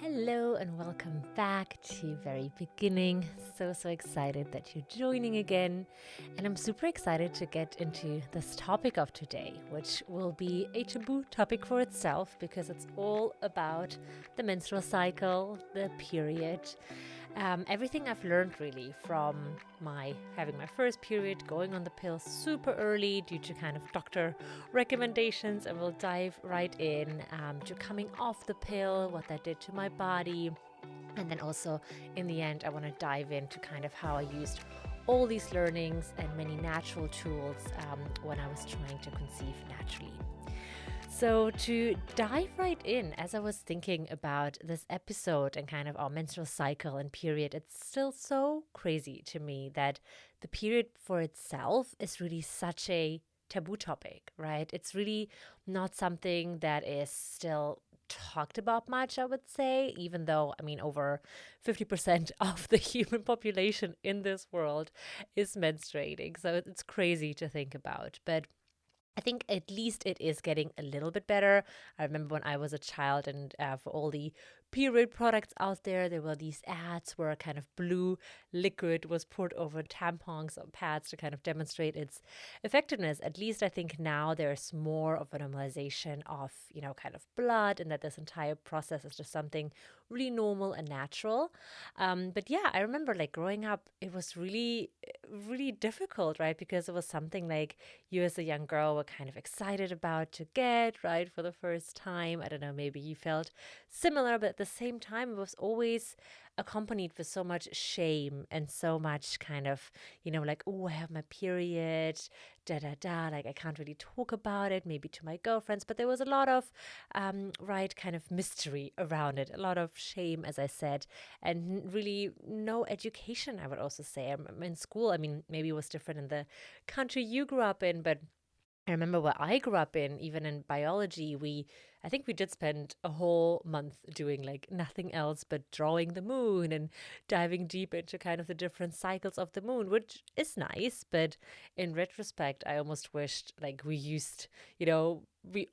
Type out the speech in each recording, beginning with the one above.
Hello and welcome back to Very Beginning. So excited that you're joining again. And I'm super excited to get into this topic of today, which will be a taboo topic for itself because it's all about the menstrual cycle, the period, everything I've learned really from having my first period, going on the pill super early due to kind of doctor recommendations, and we'll dive right in to coming off the pill, what that did to my body. And then also in the end, I want to dive into kind of how I used all these learnings and many natural tools when I was trying to conceive naturally. So, to dive right in, as I was thinking about this episode and kind of our menstrual cycle and period, it's still so crazy to me that the period for itself is really such a taboo topic, right? It's really not something that is still talked about much, I would say, even though, over 50% of the human population in this world is menstruating. So, it's crazy to think about. But I think at least it is getting a little bit better. I remember when I was a child and for all the period products out there were these ads where a kind of blue liquid was poured over tampons or pads to kind of demonstrate its effectiveness. At least I think now there's more of a normalization of, kind of blood, and that this entire process is just something really normal and natural. But yeah, I remember like growing up, it was really, really difficult, right? Because it was something like you as a young girl were kind of excited about to get, right, for the first time. I don't know, maybe you felt similar, but at the same time, it was always accompanied with so much shame and so much kind of, like, oh, I have my period, like I can't really talk about it, maybe to my girlfriends. But there was a lot of, right, kind of mystery around it, a lot of shame, as I said, and really no education, I would also say. I'm in school, maybe it was different in the country you grew up in, but I remember where I grew up in, even in biology, I think we did spend a whole month doing like nothing else but drawing the moon and diving deep into kind of the different cycles of the moon, which is nice. But in retrospect, I almost wished like we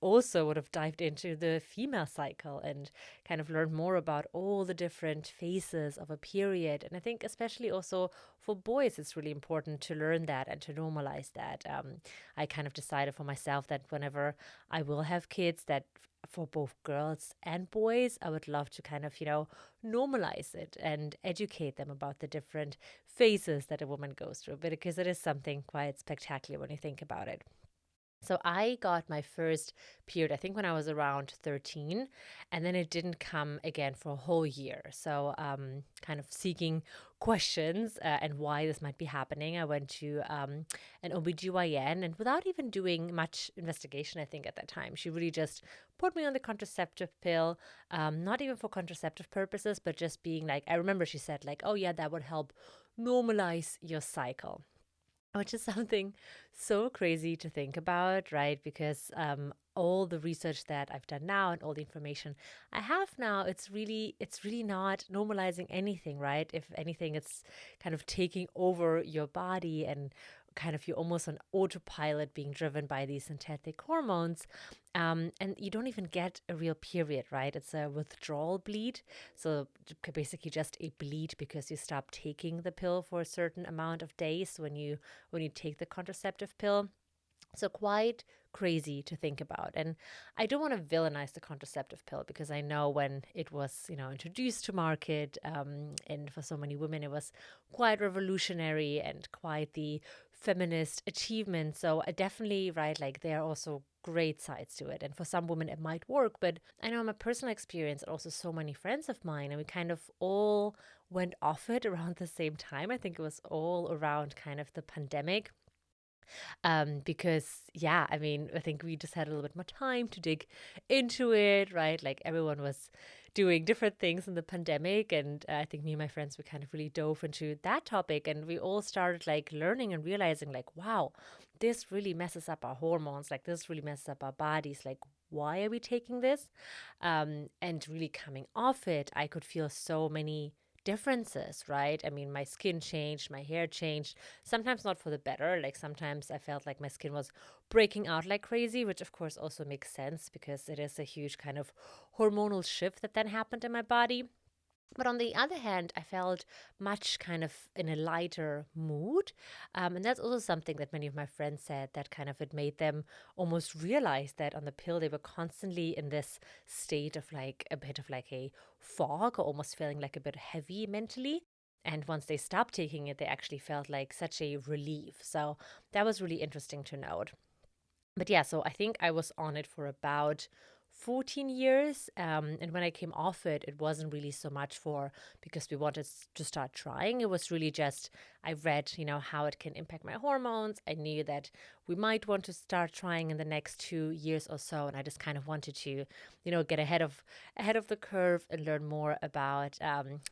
also would have dived into the female cycle and kind of learned more about all the different phases of a period. And I think especially also for boys, it's really important to learn that and to normalize that. I kind of decided for myself that whenever I will have kids, that for both girls and boys, I would love to kind of, normalize it and educate them about the different phases that a woman goes through, because it is something quite spectacular when you think about it. So I got my first period, I think when I was around 13, and then it didn't come again for a whole year. So kind of seeking questions and why this might be happening, I went to an OBGYN, and without even doing much investigation, I think at that time, she really just put me on the contraceptive pill, not even for contraceptive purposes, but just being like, I remember she said like, oh yeah, that would help normalize your cycle, which is something so crazy to think about, right? Because all the research that I've done now and all the information I have now, it's really not normalizing anything, right? If anything, it's kind of taking over your body and kind of you're almost on autopilot being driven by these synthetic hormones. And you don't even get a real period, right? It's a withdrawal bleed. So basically just a bleed because you stop taking the pill for a certain amount of days when you take the contraceptive pill. So quite crazy to think about. And I don't want to villainize the contraceptive pill because I know when it was, introduced to market, and for so many women, it was quite revolutionary and quite the feminist achievement. So I definitely, right, like there are also great sides to it. And for some women, it might work. But I know in my personal experience, and also so many friends of mine, and we kind of all went off it around the same time. I think it was all around kind of the pandemic. Because I think we just had a little bit more time to dig into it, right? Like everyone was doing different things in the pandemic, and I think me and my friends, we kind of really dove into that topic, and we all started like learning and realizing like, wow, this really messes up our hormones, like this really messes up our bodies, like why are we taking this? And really coming off it, I could feel so many differences, right? I mean, my skin changed, my hair changed, sometimes not for the better. Like sometimes I felt like my skin was breaking out like crazy, which of course also makes sense because it is a huge kind of hormonal shift that then happened in my body. But on the other hand, I felt much kind of in a lighter mood. And that's also something that many of my friends said that kind of it made them almost realize that on the pill, they were constantly in this state of like a bit of like a fog or almost feeling like a bit heavy mentally. And once they stopped taking it, they actually felt like such a relief. So that was really interesting to note. But yeah, so I think I was on it for about 14 years. And when I came off it, it wasn't really so much for because we wanted to start trying. It was really just, I read, how it can impact my hormones. I knew that we might want to start trying in the next 2 years or so. And I just kind of wanted to, get ahead of the curve and learn more about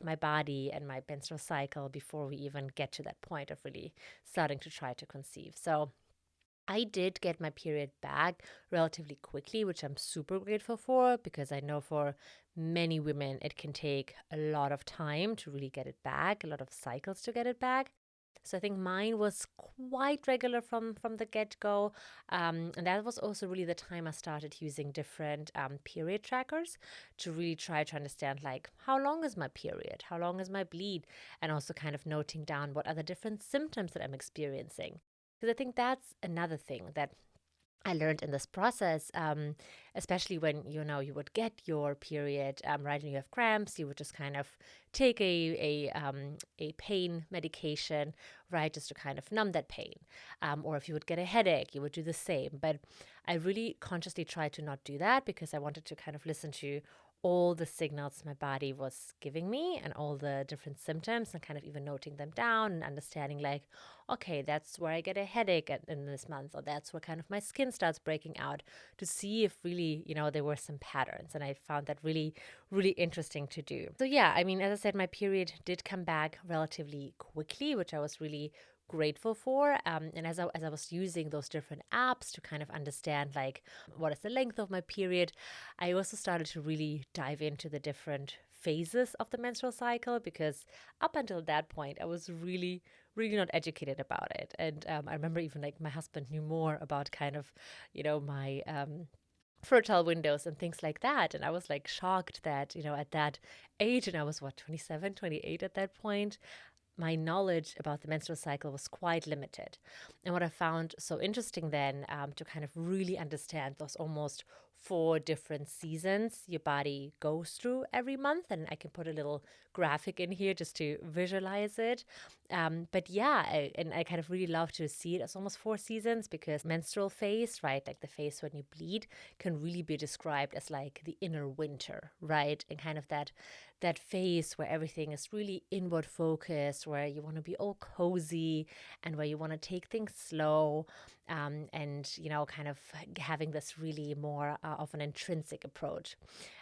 my body and my menstrual cycle before we even get to that point of really starting to try to conceive. So I did get my period back relatively quickly, which I'm super grateful for because I know for many women it can take a lot of time to really get it back, a lot of cycles to get it back. So I think mine was quite regular from the get-go. And that was also really the time I started using different period trackers to really try to understand like how long is my period, how long is my bleed, and also kind of noting down what are the different symptoms that I'm experiencing. Because I think that's another thing that I learned in this process, especially when you would get your period, right, and you have cramps, you would just kind of take a pain medication, right, just to kind of numb that pain. Or if you would get a headache, you would do the same. But I really consciously tried to not do that because I wanted to kind of listen to all the signals my body was giving me and all the different symptoms and kind of even noting them down and understanding like, okay, that's where I get a headache in this month, or that's where kind of my skin starts breaking out, to see if really, there were some patterns. And I found that really, really interesting to do. So yeah, I mean, as I said, my period did come back relatively quickly, which I was really grateful for. And as I was using those different apps to kind of understand like what is the length of my period, I also started to really dive into the different phases of the menstrual cycle because up until that point, I was really, really not educated about it. And I remember even like my husband knew more about kind of, my fertile windows and things like that. And I was like shocked that, at that age, and I was 27, 28 at that point, my knowledge about the menstrual cycle was quite limited. And what I found so interesting then to kind of really understand those almost 4 different seasons your body goes through every month. And I can put a little graphic in here just to visualize it. But yeah, I kind of really love to see it as almost 4 seasons because menstrual phase, right, like the phase when you bleed, can really be described as like the inner winter, right? And kind of that phase where everything is really inward focused, where you want to be all cozy and where you want to take things slow, and kind of having this really more of an intrinsic approach.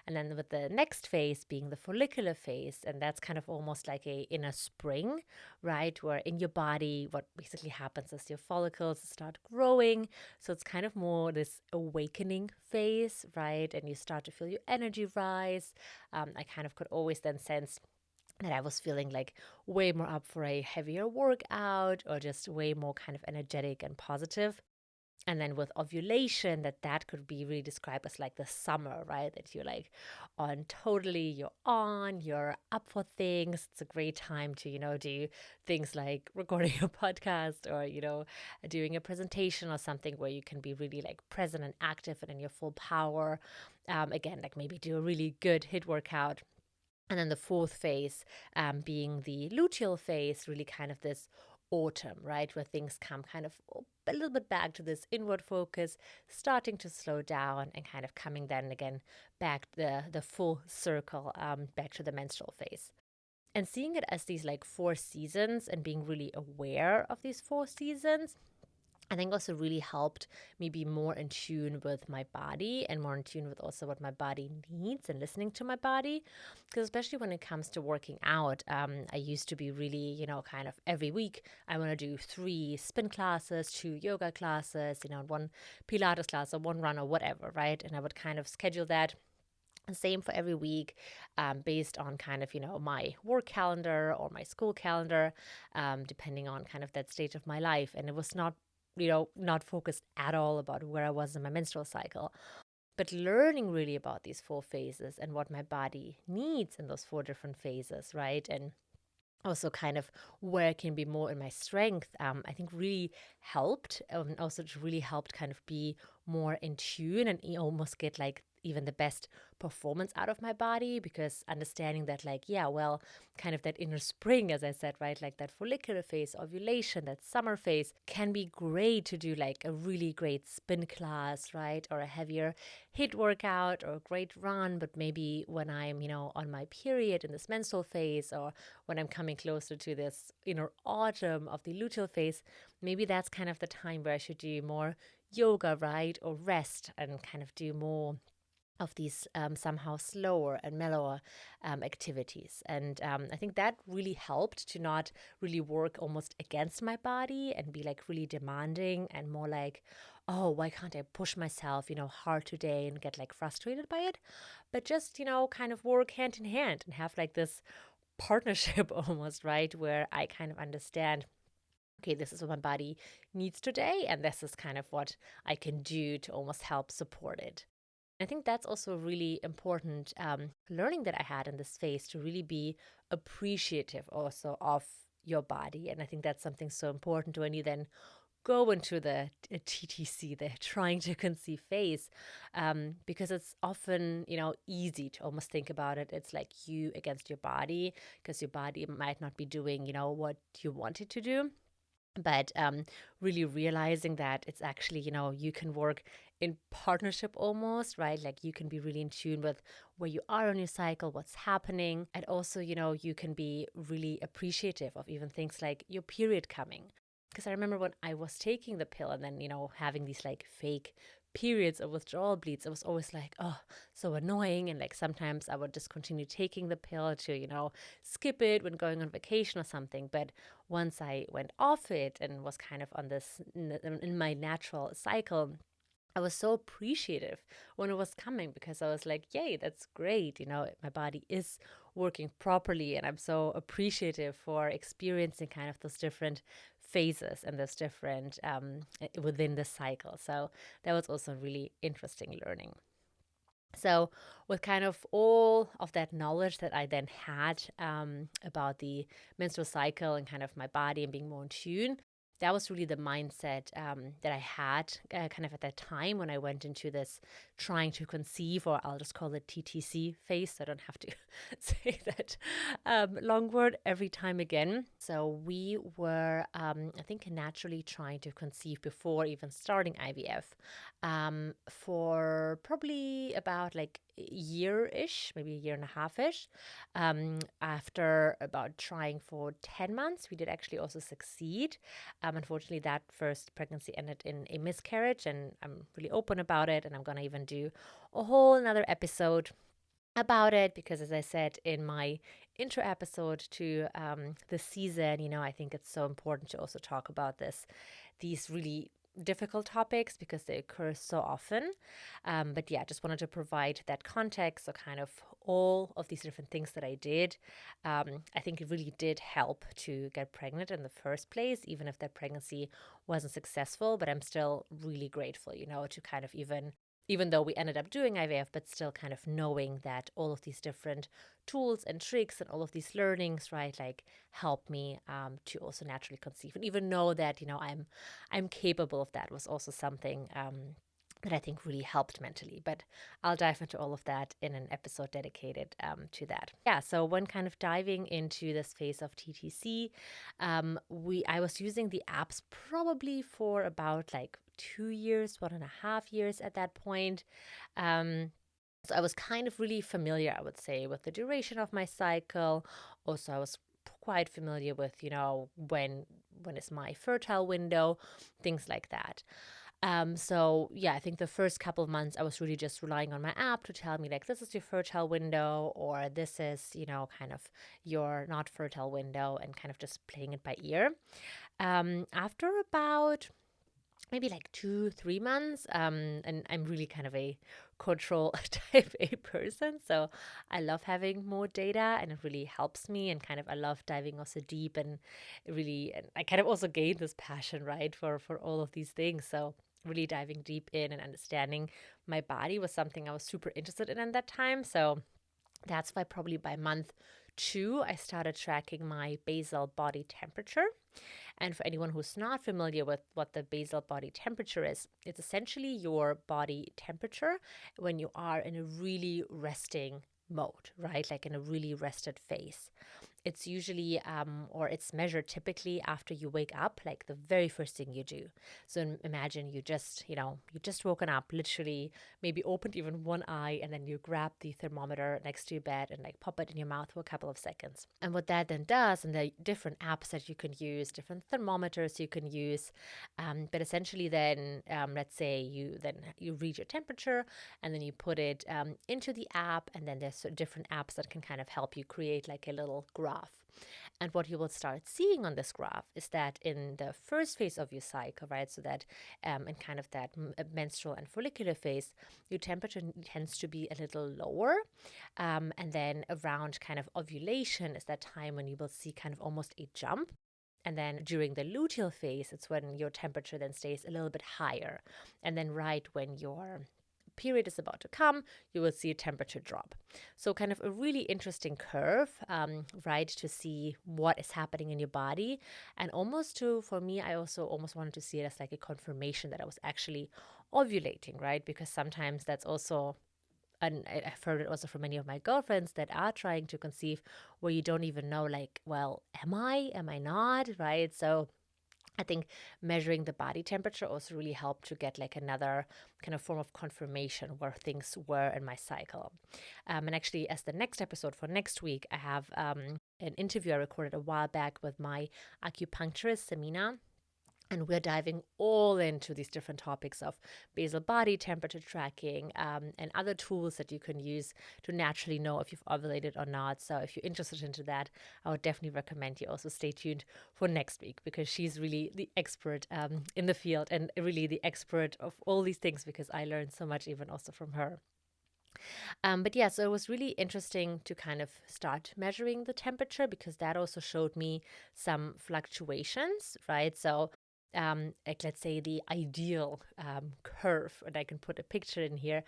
And then with the next phase being the follicular phase, and that's kind of almost like a inner spring, right, where in your body what basically happens is your follicles start growing. So it's kind of more this awakening phase, right, and you start to feel your energy rise. I kind of could always then sense that I was feeling like way more up for a heavier workout or just way more kind of energetic and positive. And then with ovulation, that could be really described as like the summer, right? That you're like you're up for things. It's a great time to, do things like recording a podcast or, doing a presentation or something where you can be really like present and active and in your full power. Again, like maybe do a really good HIIT workout. And then the fourth phase being the luteal phase, really kind of this autumn, right, where things come kind of a little bit back to this inward focus, starting to slow down and kind of coming then again back the full circle back to the menstrual phase. And seeing it as these like 4 seasons and being really aware of these 4 seasons, I think also really helped me be more in tune with my body and more in tune with also what my body needs and listening to my body. Because especially when it comes to working out, I used to be really, kind of every week, I want to do 3 spin classes, 2 yoga classes, 1 Pilates class or 1 run or whatever, right? And I would kind of schedule that Same for every week, based on kind of, my work calendar or my school calendar, depending on kind of that stage of my life. And it was not, not focused at all about where I was in my menstrual cycle, but learning really about these 4 phases and what my body needs in those 4 different phases, right? And also kind of where I can be more in my strength, I think really helped. Also it really helped kind of be more in tune and almost get like even the best performance out of my body, because understanding that like, yeah, well, kind of that inner spring, as I said, right, like that follicular phase, ovulation, that summer phase can be great to do like a really great spin class, right, or a heavier HIIT workout or a great run. But maybe when I'm, on my period in this menstrual phase, or when I'm coming closer to this inner autumn of the luteal phase, maybe that's kind of the time where I should do more yoga, right? Or rest and kind of do more of these somehow slower and mellower activities. And I think that really helped to not really work almost against my body and be like really demanding and more like, oh, why can't I push myself, hard today and get like frustrated by it? But just, kind of work hand in hand and have like this partnership almost, right? Where I kind of understand, okay, this is what my body needs today, and this is kind of what I can do to almost help support it. I think that's also really important learning that I had in this phase, to really be appreciative also of your body. And I think that's something so important when you then go into the TTC, the trying to conceive phase, because it's often, easy to almost think about it. It's like you against your body, because your body might not be doing, what you want it to do. But really realizing that it's actually, you can work in partnership almost, right? Like you can be really in tune with where you are on your cycle, what's happening. And also, you can be really appreciative of even things like your period coming. Because I remember when I was taking the pill and then, having these like fake periods or withdrawal bleeds, it was always like, oh, so annoying. And like sometimes I would just continue taking the pill to, skip it when going on vacation or something. But once I went off it and was kind of on this in my natural cycle, I was so appreciative when it was coming, because I was like, yay, that's great. My body is working properly. And I'm so appreciative for experiencing kind of those different phases and those different within the cycle. So that was also really interesting learning. So, with kind of all of that knowledge that I then had about the menstrual cycle and kind of my body and being more in tune, that was really the mindset that I had kind of at that time when I went into this trying to conceive, or I'll just call it TTC phase, so I don't have to say that long word every time again. So we were, I think, naturally trying to conceive before even starting IVF for probably about like a year-ish, maybe a year and a half-ish. After about trying for 10 months, we did actually also succeed. Unfortunately, that first pregnancy ended in a miscarriage, and I'm really open about it, and I'm going to even do a whole another episode about it, because as I said in my intro episode to the season, I think it's so important to also talk about these really difficult topics, because they occur so often. But yeah, just wanted to provide that context. So kind of all of these different things that I did, I think it really did help to get pregnant in the first place, even if that pregnancy wasn't successful. But I'm still really grateful, to kind of even though we ended up doing IVF, but still kind of knowing that all of these different tools and tricks and all of these learnings, right, like help me to also naturally conceive, and even know that, I'm capable of that, was also something that I think really helped mentally. But I'll dive into all of that in an episode dedicated to that. Yeah, so when kind of diving into this phase of TTC, I was using the apps probably for about like 2 years, 1.5 years at that point. So I was kind of really familiar, I would say, with the duration of my cycle. Also, I was quite familiar with, when is my fertile window, things like that. So yeah, I think the first couple of months I was really just relying on my app to tell me like, this is your fertile window, or this is, kind of your not fertile window, and kind of just playing it by ear. After about maybe like 2, 3 months. And I'm really kind of a control type A person. So I love having more data, and it really helps me. And kind of, I love diving also deep, and and I kind of also gained this passion, right, for all of these things. So really diving deep in and understanding my body was something I was super interested in at that time. So that's why probably by month 2, I started tracking my basal body temperature. And for anyone who's not familiar with what the basal body temperature is, it's essentially your body temperature when you are in a really resting mode, right? Like in a really rested phase. It's usually, or it's measured typically after you wake up, like the very first thing you do. So imagine you just woken up, literally, maybe opened even one eye, and then you grab the thermometer next to your bed and like pop it in your mouth for a couple of seconds. And what that then does, and the different apps that you can use, different thermometers you can use, but essentially then, let's say you read your temperature, and then you put it into the app, and then there's different apps that can kind of help you create like a little graph. And what you will start seeing on this graph is that in the first phase of your cycle, right, so that in kind of that menstrual and follicular phase, your temperature tends to be a little lower. And then around kind of ovulation is that time when you will see kind of almost a jump. And then during the luteal phase, it's when your temperature then stays a little bit higher. And then right when your period is about to come, you will see a temperature drop. So kind of a really interesting curve, right, to see what is happening in your body. And for me, I also almost wanted to see it as like a confirmation that I was actually ovulating, right? Because sometimes that's also, and I've heard it also from many of my girlfriends that are trying to conceive, where you don't even know, like, well, am I not, right? So I think measuring the body temperature also really helped to get like another kind of form of confirmation where things were in my cycle. And actually, as the next episode for next week, I have an interview I recorded a while back with my acupuncturist, Samina. And we're diving all into these different topics of basal body temperature tracking, and other tools that you can use to naturally know if you've ovulated or not. So if you're interested into that, I would definitely recommend you also stay tuned for next week, because she's really the expert in the field, and really the expert of all these things, because I learned so much even also from her. But yeah, so it was really interesting to kind of start measuring the temperature, because that also showed me some fluctuations, right? So like, let's say the ideal curve, and I can put a picture in here,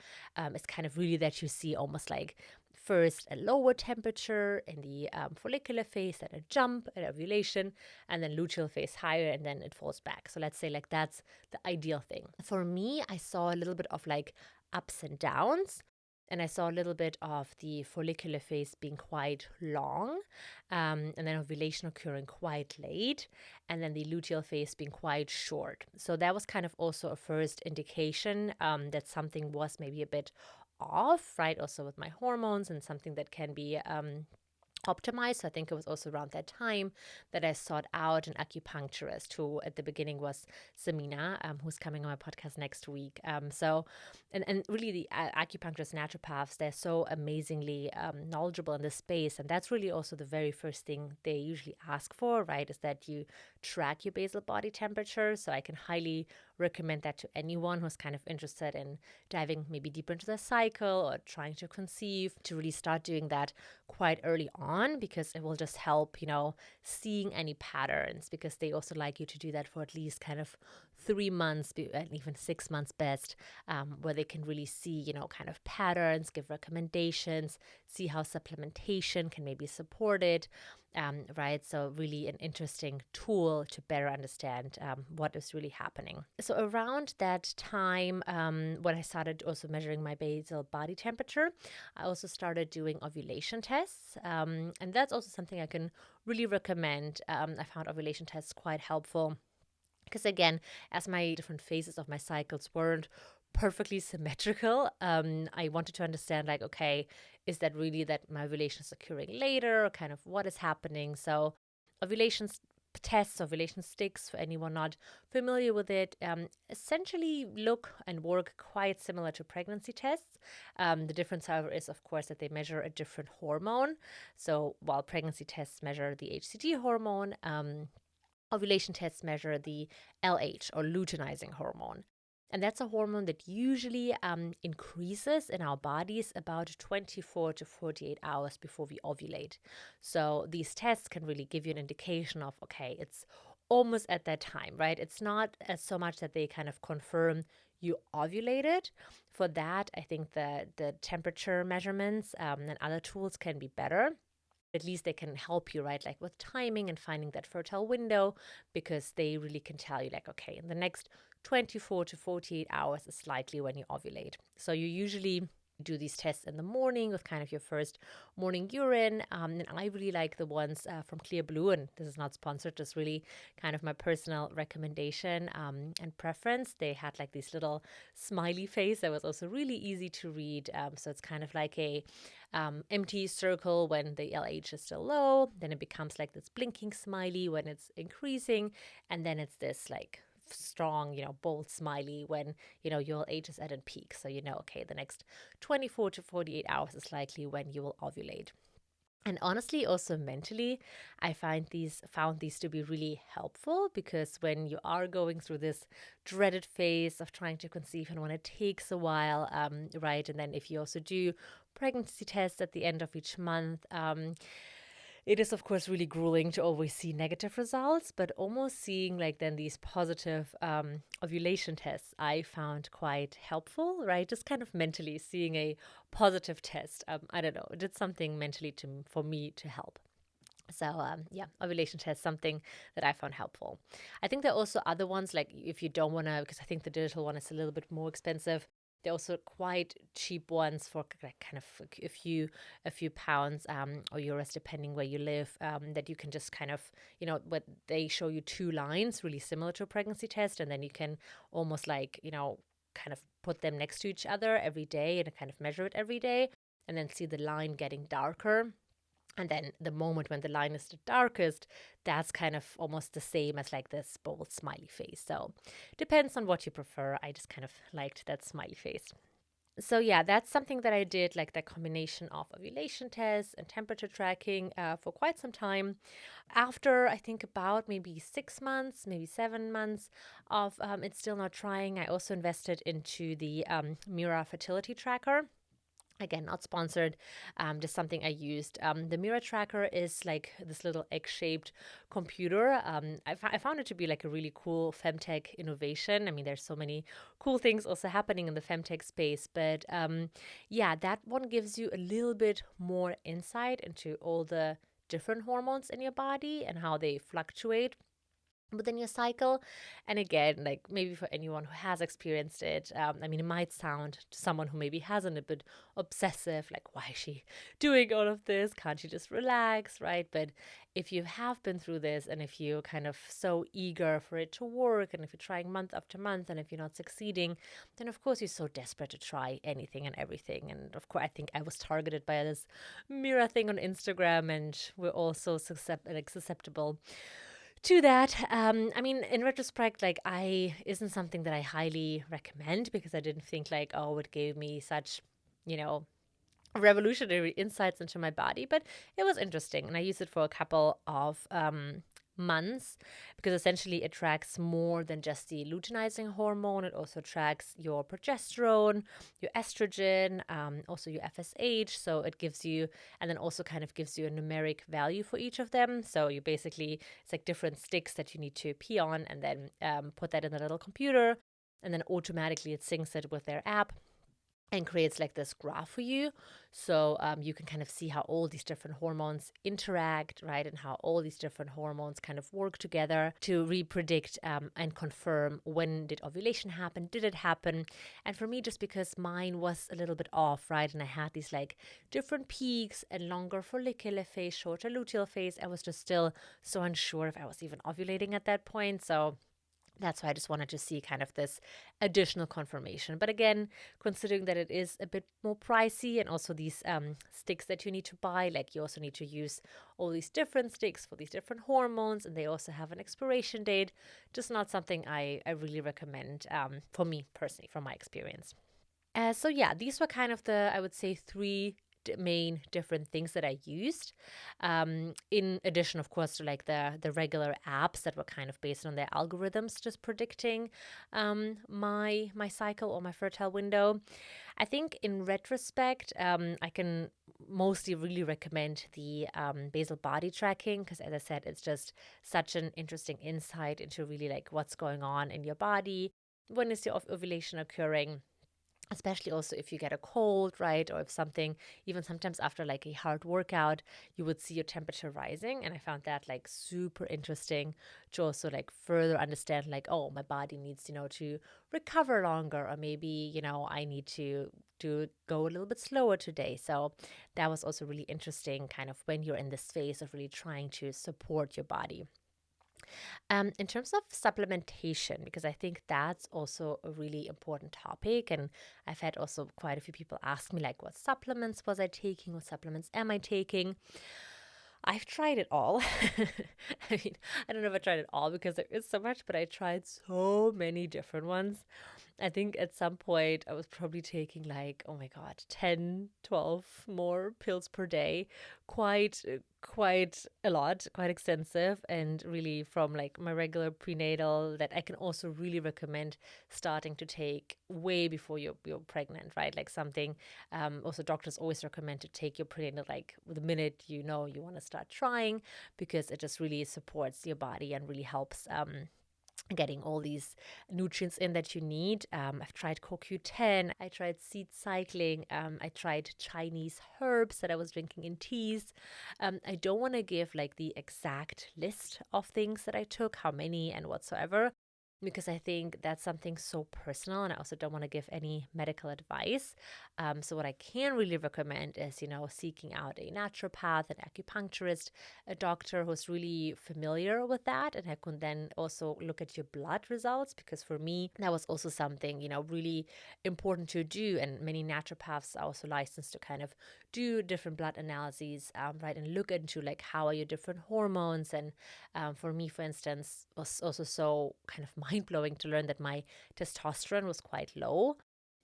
is kind of really that you see almost like first a lower temperature in the follicular phase, then a jump at ovulation, and then luteal phase higher, and then it falls back. So let's say like that's the ideal thing. For me, I saw a little bit of like ups and downs. And I saw a little bit of the follicular phase being quite long, and then ovulation occurring quite late, and then the luteal phase being quite short. So that was kind of also a first indication that something was maybe a bit off, right? Also with my hormones, and something that can be optimized. So I think it was also around that time that I sought out an acupuncturist, who at the beginning was Samina, who's coming on my podcast next week. And really the acupuncturists, naturopaths, they're so amazingly knowledgeable in this space. And that's really also the very first thing they usually ask for, right? Is that you track your basal body temperature. So I can highly recommend that to anyone who's kind of interested in diving maybe deeper into the cycle or trying to conceive, to really start doing that quite early on, because it will just help, seeing any patterns, because they also like you to do that for at least kind of 3 months and even 6 months best, where they can really see, kind of patterns, give recommendations, see how supplementation can maybe support it. Right? So really an interesting tool to better understand what is really happening. So around that time, when I started also measuring my basal body temperature, I also started doing ovulation tests. And that's also something I can really recommend. I found ovulation tests quite helpful, because again, as my different phases of my cycles weren't perfectly symmetrical, I wanted to understand, like, okay, is that really that my ovulation is occurring later, or kind of what is happening? So ovulation tests, ovulation sticks, for anyone not familiar with it, essentially look and work quite similar to pregnancy tests. The difference, however, is, of course, that they measure a different hormone. So while pregnancy tests measure the HCG hormone, ovulation tests measure the LH, or luteinizing hormone. And that's a hormone that usually increases in our bodies about 24 to 48 hours before we ovulate. So these tests can really give you an indication of, okay, it's almost at that time, right? It's not as so much that they kind of confirm you ovulated. For that, I think the temperature measurements and other tools can be better. At least they can help you, right? Like with timing and finding that fertile window, because they really can tell you, like, okay, in the next 24 to 48 hours is likely when you ovulate. So you usually do these tests in the morning with kind of your first morning urine. And I really like the ones from Clear Blue, and this is not sponsored, just really kind of my personal recommendation and preference. They had like these little smiley face that was also really easy to read. So it's kind of like a empty circle when the LH is still low, then it becomes like this blinking smiley when it's increasing, and then it's this like strong, bold smiley when, your LH is at a peak. So, okay, the next 24 to 48 hours is likely when you will ovulate. And honestly, also mentally, I found these to be really helpful, because when you are going through this dreaded phase of trying to conceive and when it takes a while, right? And then if you also do pregnancy tests at the end of each month, it is, of course, really grueling to always see negative results, but almost seeing like then these positive ovulation tests I found quite helpful, right? Just kind of mentally seeing a positive test. I don't know, it did something mentally for me to help. So ovulation test, something that I found helpful. I think there are also other ones, like if you don't want to, because I think the digital one is a little bit more expensive. They're also quite cheap ones for like kind of a few pounds or euros, depending where you live, that you can just kind of, but they show you two lines really similar to a pregnancy test, and then you can almost like, kind of put them next to each other every day and kind of measure it every day, and then see the line getting darker. And then the moment when the line is the darkest, that's kind of almost the same as like this bold smiley face. So depends on what you prefer. I just kind of liked that smiley face. So yeah, that's something that I did, like that combination of ovulation tests and temperature tracking for quite some time. After I think about maybe 6 months, maybe 7 months of it's still not trying, I also invested into the Mira fertility tracker. Again, not sponsored, just something I used. The Mira tracker is like this little egg-shaped computer. I found it to be like a really cool femtech innovation. I mean, there's so many cool things also happening in the femtech space, but that one gives you a little bit more insight into all the different hormones in your body and how they fluctuate within your cycle. And again, like maybe for anyone who has experienced it, I mean, it might sound to someone who maybe hasn't, a bit obsessive, like, why is she doing all of this? Can't she just relax, right? But if you have been through this, and if you're kind of so eager for it to work, and if you're trying month after month, and if you're not succeeding, then of course you're so desperate to try anything and everything. And of course, I think I was targeted by this Mira thing on Instagram, and we're all so susceptible to that. I mean, in retrospect, like, isn't something that I highly recommend, because I didn't think like, oh, it gave me such, revolutionary insights into my body, but it was interesting, and I used it for a couple of months, because essentially it tracks more than just the luteinizing hormone. It also tracks your progesterone, your estrogen, also your FSH. So it gives you, and then also kind of gives you a numeric value for each of them. So you basically, it's like different sticks that you need to pee on, and then put that in a little computer, and then automatically it syncs it with their app and creates like this graph for you. So you can kind of see how all these different hormones interact, right? And how all these different hormones kind of work together to repredict and confirm, when did ovulation happen? Did it happen? And for me, just because mine was a little bit off, right? And I had these like different peaks and longer follicular phase, shorter luteal phase, I was just still so unsure if I was even ovulating at that point. So that's why I just wanted to see kind of this additional confirmation. But again, considering that it is a bit more pricey, and also these sticks that you need to buy, like you also need to use all these different sticks for these different hormones, and they also have an expiration date, just not something I really recommend for me personally, from my experience. So yeah, these were kind of the, I would say, 3 main different things that I used. In addition, of course, to like the regular apps that were kind of based on their algorithms, just predicting my cycle or my fertile window. I think in retrospect, I can mostly really recommend the basal body tracking because, as I said, it's just such an interesting insight into really like what's going on in your body. When is your ovulation occurring? Especially also if you get a cold, right? Or if something, even sometimes after like a hard workout, you would see your temperature rising. And I found that like super interesting to also like further understand like, oh, my body needs, to recover longer, or maybe, I need to go a little bit slower today. So that was also really interesting kind of when you're in this phase of really trying to support your body. In terms of supplementation, because I think that's also a really important topic, and I've had also quite a few people ask me, like, what supplements was I taking? What supplements am I taking? I've tried it all. I mean, I don't know if I tried it all because there is so much, but I tried so many different ones. I think at some point I was probably taking like, oh my God, 10, 12 more pills per day. Quite a lot, quite extensive. And really from like my regular prenatal that I can also really recommend starting to take way before you're pregnant, right? Like something, also doctors always recommend to take your prenatal like the minute you know you want to start trying, because it just really supports your body and really helps getting all these nutrients in that you need. I've tried CoQ10, I tried seed cycling, I tried Chinese herbs that I was drinking in teas. I don't want to give like the exact list of things that I took, how many and whatsoever, because I think that's something so personal, and I also don't want to give any medical advice. So what I can really recommend is, seeking out a naturopath, an acupuncturist, a doctor who's really familiar with that, and I can then also look at your blood results, because for me, that was also something, really important to do. And many naturopaths are also licensed to kind of do different blood analyses, right, and look into like how are your different hormones. And for me, for instance, was also so kind of mind blowing to learn that my testosterone was quite low.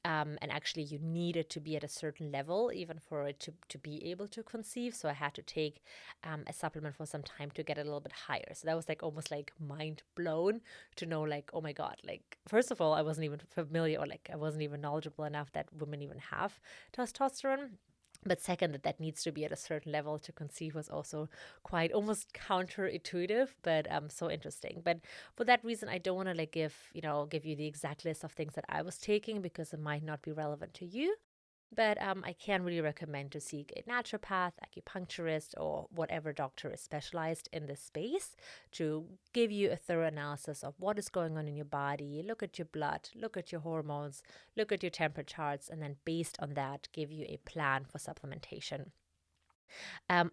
And actually, you needed to be at a certain level even for it to be able to conceive. So I had to take a supplement for some time to get a little bit higher. So that was like almost like mind blown to know, like, oh my God, like, first of all, I wasn't even familiar, or like I wasn't even knowledgeable enough that women even have testosterone. But second, that needs to be at a certain level to conceive was also quite almost counterintuitive, but so interesting. But for that reason, I don't want to like give you the exact list of things that I was taking, because it might not be relevant to you. But I can really recommend to seek a naturopath, acupuncturist, or whatever doctor is specialized in this space to give you a thorough analysis of what is going on in your body, look at your blood, look at your hormones, look at your temperature charts, and then based on that, give you a plan for supplementation.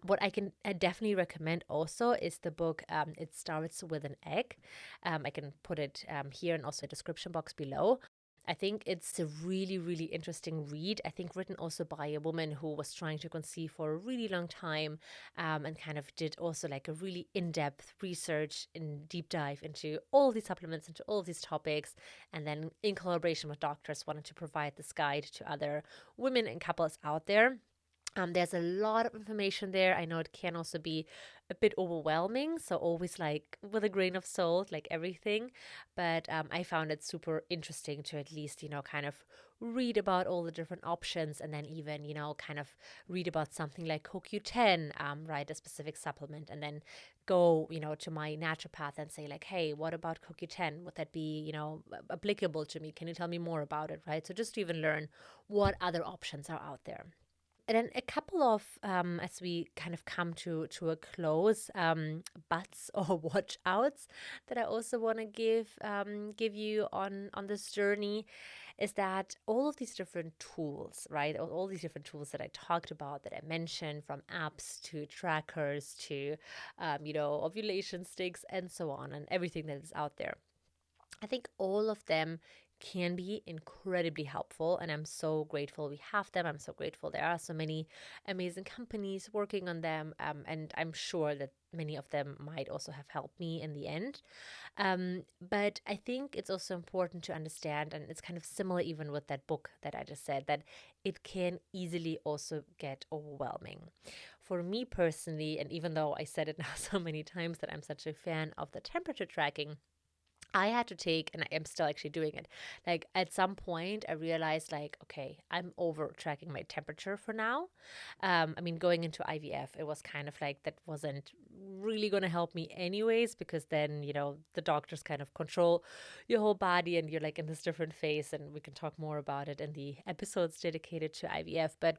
What I can definitely recommend also is the book It Starts with an Egg. I can put it here and also a description box below. I think it's a really, really interesting read. I think written also by a woman who was trying to conceive for a really long time, and kind of did also like a really in-depth research and deep dive into all these supplements, into all these topics, and then in collaboration with doctors wanted to provide this guide to other women and couples out there. There's a lot of information there. I know it can also be a bit overwhelming, so always like with a grain of salt, like everything. But I found it super interesting to at least, kind of read about all the different options, and then even, kind of read about something like CoQ10, right, a specific supplement, and then go, to my naturopath and say like, hey, what about CoQ10? Would that be, applicable to me? Can you tell me more about it, right? So just to even learn what other options are out there. And then a couple of, as we kind of come to a close, buts or watch outs that I also want to give you on this journey, is that all of these different tools, right? All these different tools that I talked about, that I mentioned, from apps to trackers to, ovulation sticks and so on, and everything that is out there. I think all of them can be incredibly helpful, and I'm so grateful we have them. I'm so grateful there are so many amazing companies working on them, and I'm sure that many of them might also have helped me in the end. But I think it's also important to understand, and it's kind of similar even with that book that I just said, that it can easily also get overwhelming. For me personally, and even though I said it now so many times that I'm such a fan of the temperature tracking, I had to take, and I am still actually doing it. Like at some point, I realized, like, okay, I'm over tracking my temperature for now. I mean, going into IVF, it was kind of like that wasn't really going to help me, anyways, because then, the doctors kind of control your whole body and you're like in this different phase. And we can talk more about it in the episodes dedicated to IVF. But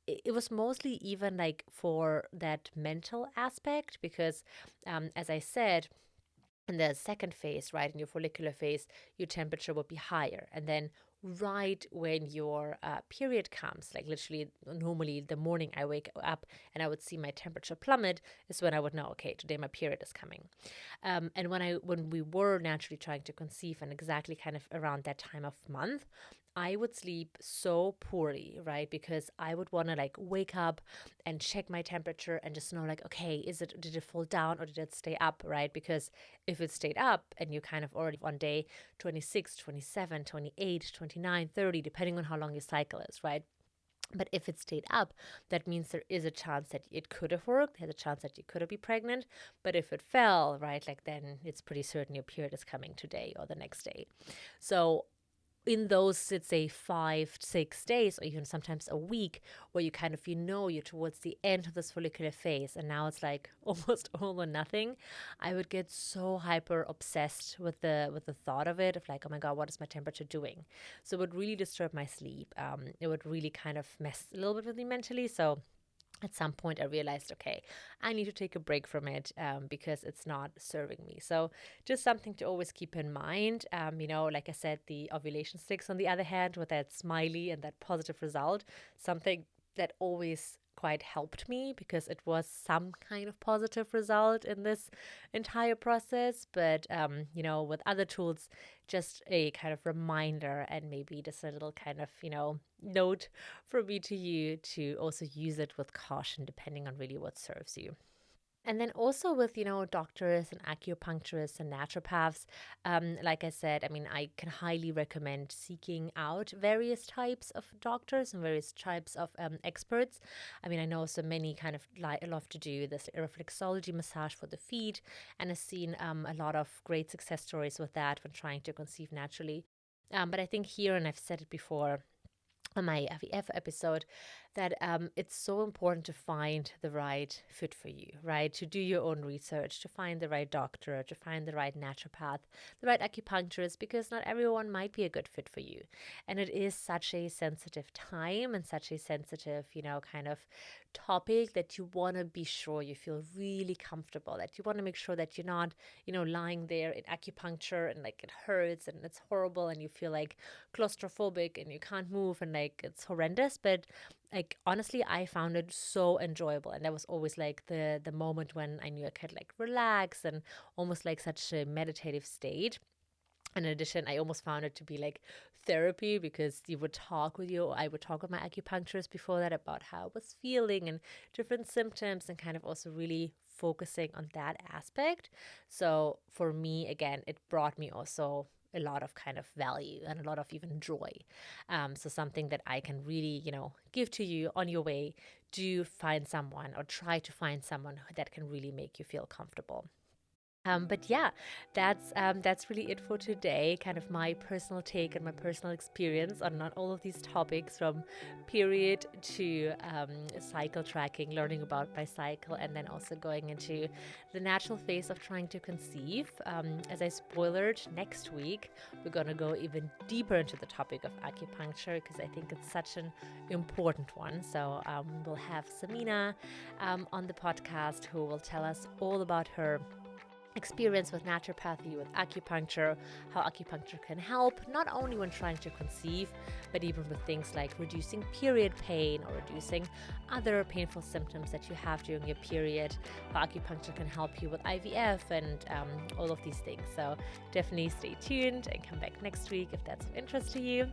it was mostly even like for that mental aspect, because as I said, in the second phase, right, in your follicular phase, your temperature would be higher. And then right when your period comes, like literally normally the morning I wake up and I would see my temperature plummet, is when I would know, okay, today my period is coming. And when we were naturally trying to conceive, and exactly kind of around that time of month, I would sleep so poorly, right? Because I would want to like wake up and check my temperature and just know, like, okay, did it fall down or did it stay up, right? Because if it stayed up and you kind of already on day 26, 27, 28, 29, 30, depending on how long your cycle is, right? But if it stayed up, that means there is a chance that it could have worked. There's a chance that you could have been pregnant. But if it fell, right, like then it's pretty certain your period is coming today or the next day. So in those, let's say 5-6 days, or even sometimes a week, where you kind of, you're towards the end of this follicular phase and now it's like almost all or nothing, I would get so hyper obsessed with the thought of it, of like, oh my God, what is my temperature doing? So it would really disturb my sleep. It would really kind of mess a little bit with me mentally. So at some point I realized, okay, I need to take a break from it, because it's not serving me. So just something to always keep in mind. Like I said, the ovulation sticks, on the other hand, with that smiley and that positive result, something that always quite helped me, because it was some kind of positive result in this entire process. But with other tools, just a kind of reminder, and maybe just a little kind of note for me to you to also use it with caution, depending on really what serves you. And then also with, doctors and acupuncturists and naturopaths, like I said, I mean, I can highly recommend seeking out various types of doctors and various types of experts. I mean, I know so many kind of love to do this reflexology massage for the feet, and I've seen a lot of great success stories with that when trying to conceive naturally. But I think here, and I've said it before on my IVF episode, that it's so important to find the right fit for you, right? To do your own research, to find the right doctor, to find the right naturopath, the right acupuncturist, because not everyone might be a good fit for you. And it is such a sensitive time and such a sensitive, kind of topic, that you want to be sure you feel really comfortable, that you want to make sure that you're not, lying there in acupuncture and like it hurts and it's horrible and you feel like claustrophobic and you can't move and like it's horrendous. But like honestly, I found it so enjoyable, and that was always like the moment when I knew I could like relax, and almost like such a meditative state. In addition, I almost found it to be like therapy, because you would talk with you, or I would talk with my acupuncturist before that about how I was feeling and different symptoms, and kind of also really focusing on that aspect. So for me, again, it brought me also a lot of kind of value and a lot of even joy. So something that I can really, give to you on your way. Do find someone, or try to find someone that can really make you feel comfortable. But yeah, that's really it for today. Kind of my personal take and my personal experience on not all of these topics, from period to cycle tracking, learning about my cycle, and then also going into the natural phase of trying to conceive. As I spoiled, next week we're gonna go even deeper into the topic of acupuncture, because I think it's such an important one. So we'll have Samina on the podcast, who will tell us all about her experience with naturopathy, with acupuncture, how acupuncture can help, not only when trying to conceive, but even with things like reducing period pain or reducing other painful symptoms that you have during your period, how acupuncture can help you with IVF and all of these things. So definitely stay tuned and come back next week if that's of interest to you.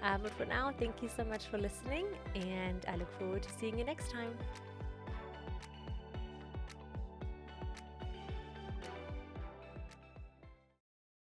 But for now, thank you so much for listening, and I look forward to seeing you next time.